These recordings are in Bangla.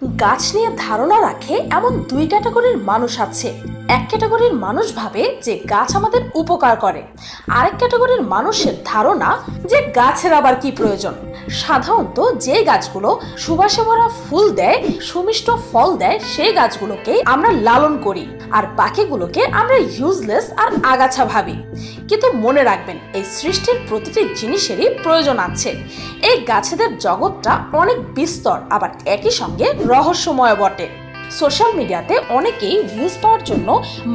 গাছ নিয়ে ধারণা রাখে এমন দুই ক্যাটাগরির মানুষ আছে। এক ক্যাটাগরির মানুষ ভাবে যে গাছ আমাদের উপকার করে, আরেক ক্যাটাগরির মানুষের ধারণা যে গাছের আবার কি প্রয়োজন। সাধারণত যে গাছগুলো সুবাসে ভরা ফুল দেয়, সুমিষ্ট ফল দেয়, সেই গাছগুলোকে আমরা লালন করি, আর বাকিগুলোকে আমরা ইউজলেস আর আগাছা ভাবি। কিন্তু মনে রাখবেন, এই সৃষ্টির প্রতিটি জিনিসেরই প্রয়োজন আছে। এই গাছেদের জগৎটা অনেক বিস্তর, আবার একই সঙ্গে রহস্যময় বটে। সোশ্যাল মিডিয়াতে অনেকেই ভিউজ পাওয়ার জন্য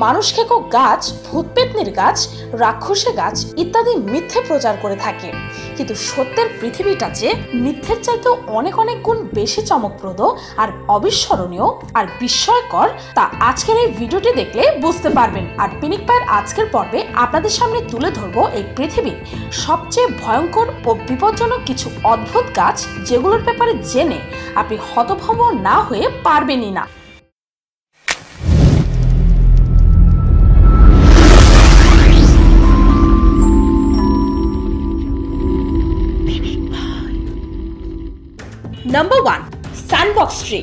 মানুষ খেকো গাছ, ভূতপেতনির গাছ, রাক্ষসে গাছ ইত্যাদি মিথ্যে প্রচার করে থাকে। কিন্তু সত্যের পৃথিবীটা যে মিথ্যের চাইতেও অনেক অনেক গুণ বেশি চমকপ্রদ আর অবিস্মরণীয় আর বিস্ময়কর, তা আজকের এই ভিডিওটি দেখলে বুঝতে পারবেন। আর পিনিক পায়ের আজকের পর্বে আপনাদের সামনে তুলে ধরবো এই পৃথিবীর সবচেয়ে ভয়ঙ্কর ও বিপজ্জনক কিছু অদ্ভুত গাছ, যেগুলোর ব্যাপারে জেনে আপনি হতভম্ব না হয়ে পারবেনই না। Number 1, sandbox tree.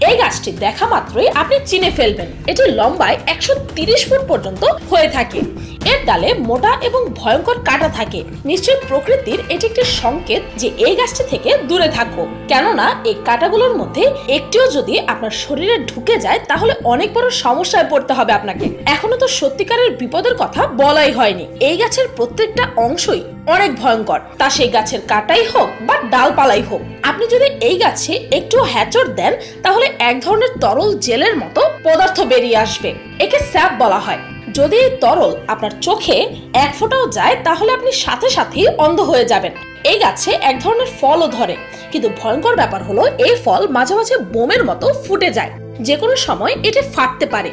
এই গাছটি দেখা মাত্রই আপনি চিনে ফেলবেন। এটি লম্বায় 130 ফুট পর্যন্ত হয়ে থাকে। এর ডালে মোটা এবং ভয়ঙ্কর কাঁটা থাকে। নিশ্চয়ই প্রকৃতির এটি একটি সংকেত যে এই গাছটি থেকে দূরে থাকো, কেননা এই কাঁটাগুলোর মধ্যে একটিও যদি আপনার শরীরে ঢুকে যায় তাহলে অনেক বড় সমস্যায় পড়তে হবে আপনাকে। এখনো তো সত্যিকারের বিপদের কথা বলাই হয়নি। এই গাছের প্রত্যেকটা অংশই অনেক ভয়ঙ্কর, তা সেই গাছের কাটাই হোক বা ডালপালাই হোক। আপনি যদি এই গাছে একটু হ্যাচর দেন তাহলে এক ধরনের তরল জেলের মতো পদার্থ বেরিয়ে আসবে। একে স্যাপ বলা হয়। যদি এই তরল আপনার চোখে এক ফোঁটাও যায় তাহলে আপনি সাথে সাথেই অন্ধ হয়ে যাবেন। এই গাছে এক ধরনের ফলও ধরে, কিন্তু ভয়ঙ্কর ব্যাপার হলো এই ফল মাঝে মাঝে বোমের মতো ফুটে যায়। যে কোনো সময় এটি ফাটতে পারে।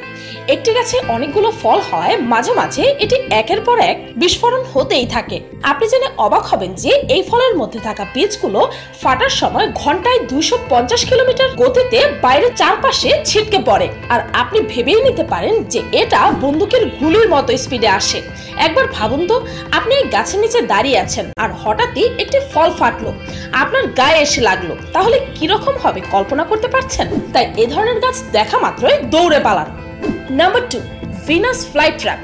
একটি গাছে অনেকগুলো ফল হয়, মাঝে মাঝে এটি একের পর এক বিস্ফোরণ হতেই থাকে। আপনি জেনে অবাক হবেন যে এই ফলের মধ্যে থাকা বীজগুলো ফাটার সময় ঘন্টায় 250 কিলোমিটার গতিতে বাইরের চারপাশে ছিটকে পড়ে। আর আপনি ভেবেই নিতে পারেন যে এটা বন্দুকের গুলির মতো স্পিডে আসে। একবার ভাবুন তো, আপনি এই গাছের নিচে দাঁড়িয়ে আছেন আর হঠাৎই একটি ফল ফাটলো, আপনার গায়ে এসে লাগলো, তাহলে কিরকম হবে কল্পনা করতে পারছেন? তাই এ ধরনের গাছ দেখা মাত্রই দৌড়ে পালান। Number 2, Venus flytrap.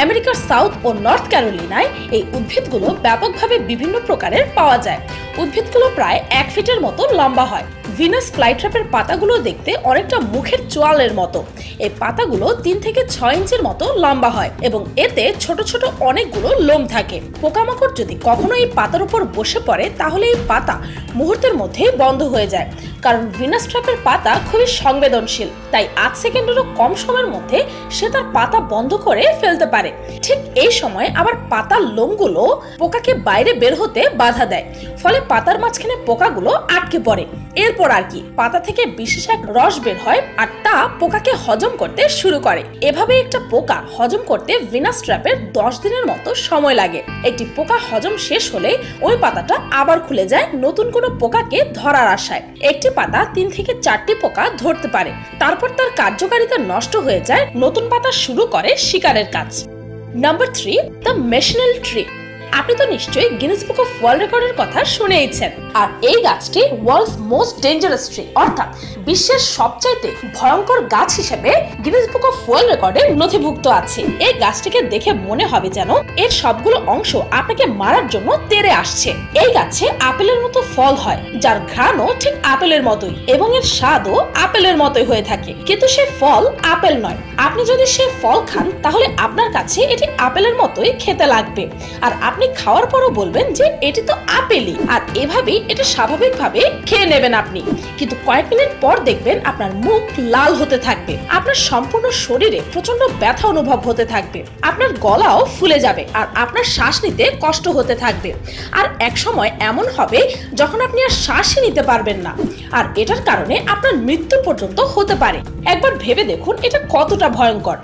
আমেরিকার সাউথ ও নর্থ ক্যারোলিনায় এই উদ্ভিদগুলো ব্যাপকভাবে বিভিন্ন প্রকারের পাওয়া যায়। উদ্ভিদগুলো প্রায় 1 ফিটের মতো লম্বা হয়। ভিনাস ফ্লাইট্র্যাপের পাতাগুলো দেখতে অনেকটা মুখের চোয়ালের মতো। এই পাতাগুলো 3 থেকে 6 ইঞ্চির মতো লম্বা হয় এবং এতে ছোট ছোট অনেকগুলো লোম থাকে। পোকামাকড় যদি কখনো এই পাতার উপর বসে পড়ে তাহলে এই পাতা মুহূর্তের মধ্যেই বন্ধ হয়ে যায়, কারণ ভিনাস ট্র্যাপের পাতা খুবই সংবেদনশীল। তাই 8 সেকেন্ডেরও কম সময়ের মধ্যে সে তার পাতা বন্ধ করে ফেলতে পারে। ঠিক এই সময় আবার পাতার লোমগুলো পোকাকে বাইরে বের হতে বাধা দেয়, ফলে পাতার মাঝখানে পোকাগুলো আটকে পড়ে। এরপর আর কি, পাতা থেকে বিশেষ এক রস বের হয় আর তা পোকাকে হজম করতে শুরু করে। এভাবে একটা পোকা হজম করতে ভিনাস ট্র্যাপের 10 দিনের মতো সময় লাগে। একটি পোকা হজম শেষ হলে ওই পাতাটা আবার খুলে যায় নতুন কোনো পোকাকে ধরার আশায়। একটি পাতা 3 থেকে 4টি পোকা ধরতে পারে, তারপর তার কার্যকারিতা নষ্ট হয়ে যায়, নতুন পাতা শুরু করে শিকারের কাজ। Number 3, the manchineel tree. আপনি তো নিশ্চয়ই গিনেস বুক অফ ওয়ার্ল্ড রেকর্ডের কথা শুনেইছেন। আর এই গাছটি ওয়ার্ল্ডস মোস্ট ডেঞ্জারাস ট্রি, অর্থাৎ বিশ্বের সবচাইতে ভয়ঙ্কর গাছ হিসেবে গিনেস বুক অফ ওয়ার্ল্ড রেকর্ডে নথিভুক্ত আছে। এই গাছটিকে দেখে মনে হবে যেন এর সবগুলো অংশ আপনাকে মারার জন্য তেড়ে আসছে। এই গাছে আপেলের মতো ফল হয়, যার ঘ্রাণও ঠিক আপেলের মতোই এবং এর স্বাদও আপেলের মতোই হয়ে থাকে, কিন্তু সে ফল আপেল নয়। আপনি যদি সে ফল খান তাহলে আপনার কাছে এটি আপেলের মতোই খেতে লাগবে, আর আপনি খাওয়ার পরও বলবেন যে এটি তো আপেলই, আর এভাবেই এটা স্বাভাবিকভাবে খেয়ে নেবেন আপনি। কিন্তু কয়েক মিনিট পর দেখবেন আপনার মুখ লাল হতে থাকবে, আপনার সম্পূর্ণ শরীরে প্রচন্ড ব্যথা অনুভব হতে থাকবে, আপনার গলাও ফুলে যাবে আর আপনার শ্বাস নিতে কষ্ট হতে থাকবে। আর এক সময় এমন হবে যখন আপনি আর শ্বাসই নিতে পারবেন না, আর এটার কারণে আপনার মৃত্যু পর্যন্ত হতে পারে। একবার ভেবে দেখুন এটা কতটা ভয়ঙ্কর।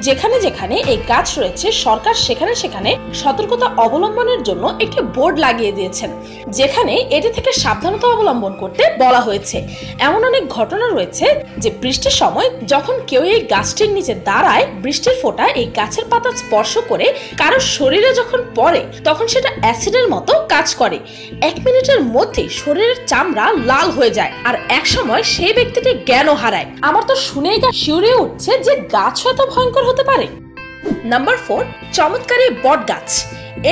যেখানে যেখানে এই গাছ রয়েছে, সরকার সেখানে সেখানে সতর্কতা অবলম্বন অবলম্বনের জন্য একটি বোর্ড লাগিয়ে দিয়েছেন, যেখানে এটি থেকে সাবধানতা অবলম্বন করতে বলা হয়েছে। এমন অনেক ঘটনা রয়েছে যে বৃষ্টির সময় যখন কেউ এই গাছটির নিচে দাঁড়ায়, বৃষ্টির ফোঁটা এই গাছের পাতা স্পর্শ করে কারোর শরীরে যখন পড়ে তখন সেটা অ্যাসিডের মতো কাজ করে। 1 মিনিটের মধ্যেই শরীরের চামড়া লাল হয়ে যায়, আর এক সময় সেই ব্যক্তিটি জ্ঞানও হারায়। আমার তো শুনেই গা শিউরে উঠছে যে গাছ এত ভয়ঙ্কর হতে পারে। নাম্বার 4, চমৎকারী বট গাছ।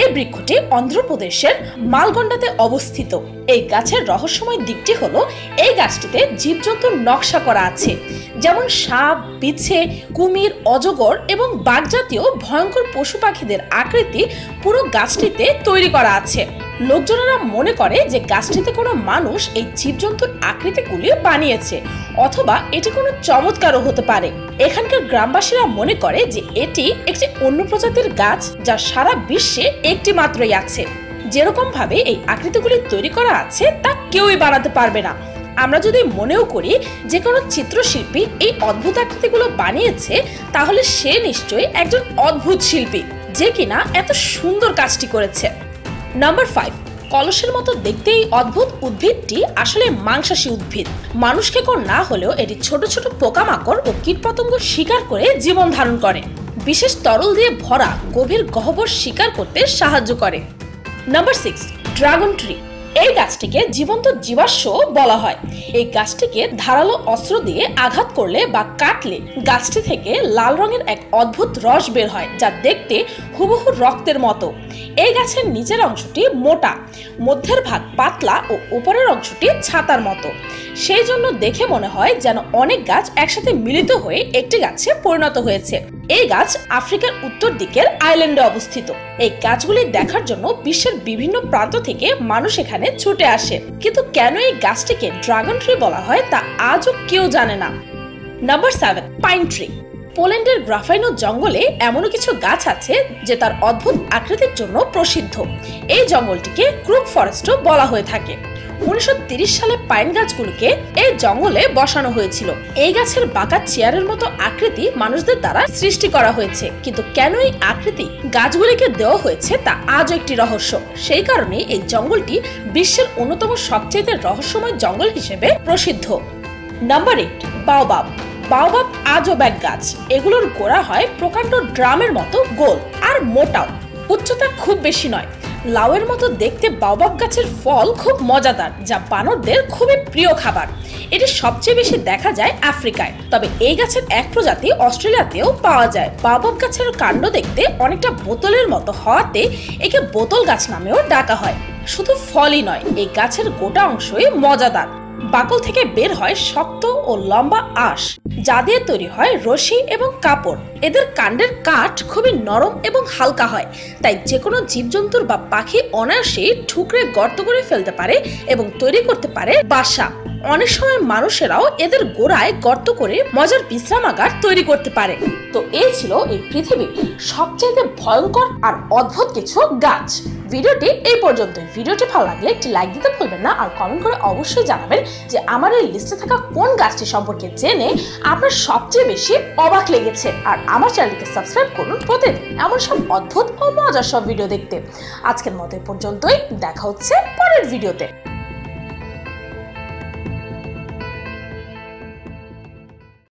এই বৃক্ষটি অন্ধ্রপ্রদেশের মালগন্ডাতে অবস্থিত। এই গাছের রহস্যময় দিকটি হলো এই গাছটিতে জীবজন্তুর নকশা করা আছে, যেমন সাপ, বিছে, কুমির, অজগর এবং বাঘ জাতীয় ভয়ঙ্কর পশু পাখিদের আকৃতি পুরো গাছটিতে তৈরি করা আছে। লোকজনেরা মনে করে যে গাছটিতে কোনো মানুষ এই জীবজন্তুর আকৃতিগুলি বানিয়েছে, অথবা এটি কোনো চমৎকারও হতে পারে। এখানকার গ্রামবাসীরা মনে করে যে এটি একটি অন্য প্রজাতির গাছ যা সারা বিশ্বে একটি মাত্রই আছে। যেরকম ভাবে এই আকৃতিগুলি তৈরি করা আছে তা কেউই বানাতে পারবে না। আমরা যদি মনেও করি যে কোনো চিত্রশিল্পী এই অদ্ভুত আকৃতিগুলো বানিয়েছে, তাহলে সে নিশ্চয়ই একজন অদ্ভুত শিল্পী যে কিনা এত সুন্দর কাজটি করেছে। নাম্বার 5, কলসের মতো দেখতে এই অদ্ভুত উদ্ভিদটি আসলে মাংসাশী উদ্ভিদ। মানুষ খেকো না হলেও এটি ছোট ছোট পোকামাকড় ও কীটপতঙ্গ শিকার করে জীবন ধারণ করে। বিশেষ তরল দিয়ে ভরা গভীর গহ্বর শিকার করতে সাহায্য করে। Number 6, dragon tree. এই গাছটিকে জীবন্ত জীবাশ্ম বলা হয়। এই গাছটিকে ধারালো অস্ত্র দিয়ে আঘাত করলে বা কাটলে গাছটি থেকে লাল রঙের এক অদ্ভুত রস বের হয়, যা দেখতে হুবহু রক্তের মতো। এই গাছের নিচের অংশটি মোটা, মধ্যের ভাগ পাতলা ও উপরের অংশটি ছাতার মতো। সেই জন্য দেখে মনে হয় যেন অনেক গাছ একসাথে মিলিত হয়ে একটি গাছে পরিণত হয়েছে। এই গাছ আফ্রিকার উত্তর দিকের আইল্যান্ডে অবস্থিত। এই গাছগুলি দেখার জন্য বিশ্বের বিভিন্ন প্রান্ত থেকে মানুষ এখানে ছুটে আসে, কিন্তু কেন এই গাছটিকে ড্রাগন ট্রি বলা হয় তা আজও কেউ জানে না। Number 7, pine tree. পোল্যান্ডের গ্রাফাইনো জঙ্গলে এমনও কিছু গাছ আছে যে তার অদ্ভুত আকৃতির জন্য প্রসিদ্ধ। এই জঙ্গলটিকে ক্রুক ফরেস্টও বলা হয়ে থাকে। 1930 সালে পাইন গাছগুলোকে এই জঙ্গলে বসানো হয়েছিল। এই গাছের বাঁকা চেয়ারের মতো আকৃতি মানুষদের দ্বারা সৃষ্টি করা হয়েছে, কিন্তু কেন এই আকৃতি গাছগুলিকে দেওয়া হয়েছে তা আজও একটি রহস্য। সেই কারণে এই জঙ্গলটি বিশ্বের অন্যতম সবচেয়ে রহস্যময় জঙ্গল হিসেবে প্রসিদ্ধ। Number 8, baobab. বাওবাব আজব এক গাছ। এগুলোর গোড়া হয় প্রকাণ্ড ড্রামের মতো গোল আর মোটাও। উচ্চতা খুব বেশি নয়। লাউয়ের মতো দেখতে বাওবাব গাছের ফল খুব মজাদার, যা বানরদের খুবই প্রিয় খাবার। এটি সবচেয়ে বেশি দেখা যায় আফ্রিকায়, তবে এই গাছের এক প্রজাতি অস্ট্রেলিয়াতেও পাওয়া যায়। বাওবাব গাছের কাণ্ড দেখতে অনেকটা বোতলের মতো হওয়াতে একে বোতল গাছ নামেও ডাকা হয়। শুধু ফলই নয়, এই গাছের গোটা অংশই মজাদার। বাকল থেকে বের হয় শক্ত ও লম্বা আঁশ, যা দিয়ে তৈরি হয় রশি এবং কাপড়। এদের কাণ্ডের কাঠ খুবই নরম এবং হালকা হয়, তাই যে কোনো জীবজন্তুর বা পাখি অনায়াসে ঠুকরে গর্ত করে ফেলতে পারে এবং তৈরি করতে পারে বাসা। অনেক সময় মানুষেরাও এদের গোড়ায় গর্ত করে মজার বিশ্রামাগার তৈরি করতে পারে। তো এই ছিল এই পৃথিবীর সবচেয়ে ভয়ঙ্কর আর অদ্ভুত কিছু গাছ। ভিডিওটি এই পর্যন্ত। ভিডিওটি ভালো লাগলে একটি লাইক দিতে ভুলবেন না, আর কমেন্ট করে অবশ্যই জানাবেন যে আমার এই লিস্টে থাকা কোন গাছটি সম্পর্কে জেনে আপনার সবচেয়ে বেশি অবাক লেগেছে। আর আমার চ্যানেলটিকে সাবস্ক্রাইব করুন প্রতিদিন এমন সব অদ্ভুত ও মজার সব ভিডিও দেখতে। আজকের মতো এই পর্যন্তই, দেখা হচ্ছে পরের ভিডিওতে।